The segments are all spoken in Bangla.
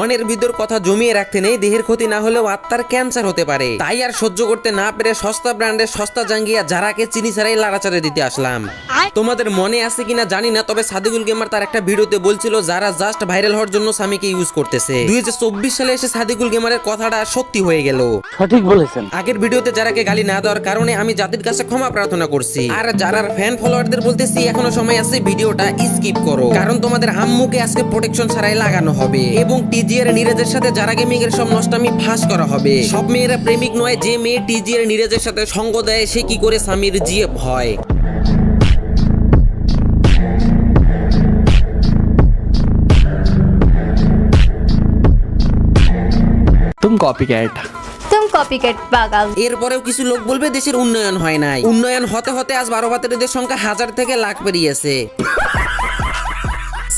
মনের ভিতর কথা জমিয়ে রাখতে নেই, দেহের ক্ষতি না হলেও আত্মার ক্যান্সার হতে পারে। তাই আর সহ্য করতে না পেরে সস্তা ব্র্যান্ডের সস্তা জাঙ্গিয়া যারাকে চিনি ছাড়াই লাড়াচাড়ে দিতে আসলাম। তোমাদের মনে আছে কিনা জানি না, তবে সাদিকুল গেমার তার একটা ভিডিওতে বলছিল যারা জাস্ট ভাইরাল হওয়ার জন্য স্বামীকে ইউজ করতেছে। 2024 সালে এসে সাদিকুল গেমারের কথাটা সত্যি হয়ে গেল। সঠিক বলেছেন। আগের ভিডিওতে যারাকে গালি না দেওয়ার কারণে আমি জাতির কাছে ক্ষমা প্রার্থনা করছি। আর যারা ফ্যান ফলোয়ারদের বলতেছি এখনো সময় আছে, ভিডিওটা স্কিপ করো, কারণ তোমাদের আম্মুকে আজকে প্রোটেকশন ছাড়াই লাগানো হবে এবং টিজিআর নিরাজের সাথে যারা গেমিং এর সব নষ্টামি ফাঁস করা হবে। সব মেয়েরা প্রেমিক নয়, যে মেয়ে টিজিআর নিরাজের সাথে সঙ্গ দেয় সে কি করে স্বামীর জিএফ হয়। তুম কপিক্যাট। तुम कॉपीकैट पागल। এরপরেও কিছু লোক বলবে দেশের উন্নয়ন হয় নাই। উন্নয়ন হতে হতে আজ 12 ভাতারিদের সংখ্যা 1000 থেকে লাখ পেরিয়েছে।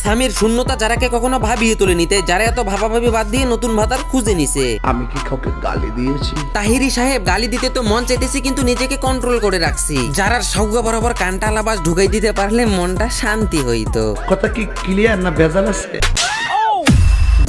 স্বামীর শূন্যতা যারাকে কখনো ভাবিয়ে তুলে নিতে, যারা এত ভাবাভাবি বাদ দিয়ে নতুন ভাতার খুঁজে নিছে। আমি কি কাউকে গালি দিয়েছি? তাহিরি সাহেব গালি দিতে তো মন চাইতেছি, কিন্তু নিজেকে কন্ট্রোল করে রাখছি। যারা সৌগা বরাবর কানটাল আবাস ঢুকাই দিতে পারলে মনটা শান্তি হইতো। কথা কি ক্লিয়ার না ভেজাল আছে?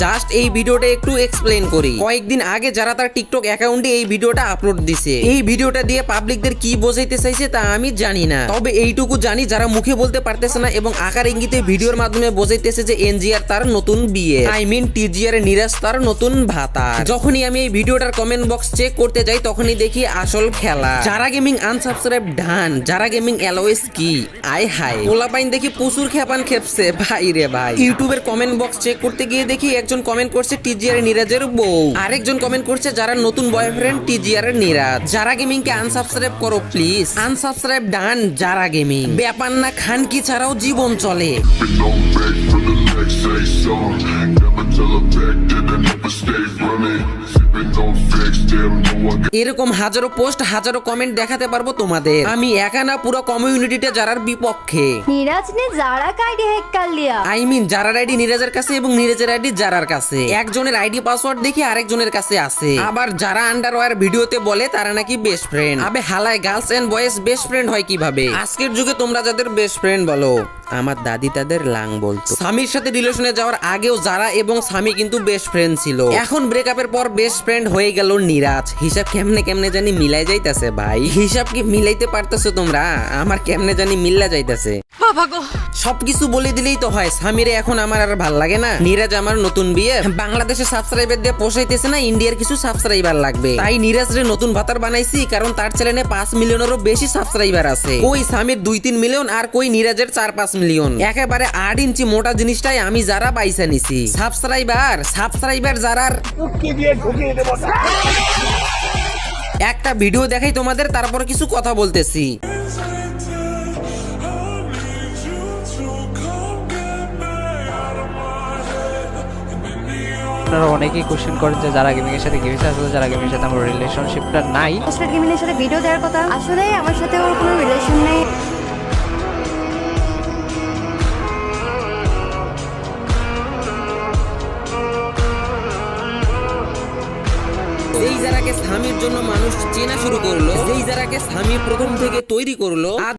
জাস্ট এই ভিডিওটা একটু এক্সপ্লেন করি। কয়েকদিন আগে যারা তার টিকটক অ্যাকাউন্টে এই ভিডিওটা আপলোড দিছে, এই ভিডিওটা দিয়ে পাবলিকদের কি বোঝাইতে চাইছে তা আমি জানি না, তবে এইটুকু জানি যারা মুখে বলতে পারতেছে না এবং আকার ইঙ্গিতে ভিডিওর মাধ্যমে বোঝাইতেছে যে এনজিআর তার নতুন বিয়ে, আই মিন টিজিআর নিরাজ তার নতুন ভাতা। যখনই আমি এই ভিডিওটার কমেন্ট বক্স চেক করতে যাই তখনই দেখি আসল খেলা। যারা গেমিং আনসাবস্ক্রাইব ডান, যারা গেমিং এলওএস কি আই হাই পোলাপাইন দেখি প্রচুর খেপান খেপছে ভাই রে ভাই। ইউটিউবের কমেন্ট বক্স চেক করতে গিয়ে দেখি একজন কমেন্ট করছে টিজিআর নিরাজের বউ, আরেকজন কমেন্ট করছে যারা নতুন বয়ফ্রেন্ড টিজিআর নিরাজ। যারা গেমিং কে আনসাবস্ক্রাইব করো প্লিজ, আনসাবস্ক্রাইব ডান যারা গেমিং। ব্যাপার না, খান কি ছাড়াও জীবন চলে। এরকম হাজারো পোস্ট হাজারো কমেন্ট দেখাতে পারবো তোমাদের। আমি একা না, পুরো কমিউনিটিতে যারার বিপক্ষে। नीरज ने जारा का आईडी हैक कर लिया। আই মিন যারার আইডি নিরাজের কাছে এবং নিরাজের আইডি যারার কাছে। একজনের আইডি পাসওয়ার্ড দেখি আরেকজনের কাছে আছে। আবার যারা আন্ডারওয়্যার ভিডিওতে বলে তারা নাকি বেস্ট ফ্রেন্ড। আবে হালায়, girls and boys best friend হয় কিভাবে? আজকের যুগে তোমরা যাদের বেস্ট ফ্রেন্ড বলো, আমার দাদি তাদের লাং বলতো। স্বামীর সাথে রিলেশনে যাওয়ার আগেও যারা এবং স্বামী কিন্তু বেস্ট ফ্রেন্ড ছিল। এখন ব্রেকআপের পর বেস্ট ফ্রেন্ড হয়ে গেল নিরাজ। হিসাব কেমনে কেমনে জানি মিলাই যাইতাছে ভাই। হিসাব কি মিলাইতে পারতেছো তোমরা? আমার কেমনে জানি মিল্লা যাইতাছে। সবকিছু বলে দিলেই তো হয়। স্বামীরে এখন আমার আর ভাল লাগে না। নিরাজ আমার নতুন বিয়ে, বাংলাদেশে সাবস্ক্রাইবার দিয়ে পোষাইতেছে না, ইন্ডিয়ার কিছু সাবস্ক্রাইবার লাগবে। তাই নিরাজ রে নতুন ভাতার বানাইছি, কারণ তার চ্যানেলে 5 মিলিয়নেরও বেশি সাবস্ক্রাইবার আছে। কই স্বামীর 2-3 মিলিয়ন আর কই নিরাজের 4-5 মিলিয়ন। একেবারে 8 ইঞ্চি মোটা জিনিসটাই আমি যারা পাইছা নিছি। সাবস্ক্রাইবার যারার একটা ভিডিও দেখাই তোমাদের, তারপর কিছু কথা বলতেছি। আপনারা অনেকেই কোশ্চেন করেন যে যারা গেমিং এর সাথে কি হয়েছে। আসলে যারা গেমিং এর সাথে আমার রিলেশনশিপটা নাই। আসলে গেমিনের সাথে ভিডিও দেওয়ার কথা, আসলে আমার সাথে ওর কোনো রিলেশন নেই। যেই যারাকে স্বামীর জন্য মানুষ চেনা শুরু করলো, যেই যারাকে স্বামী প্রথম থেকে তৈরি করলো,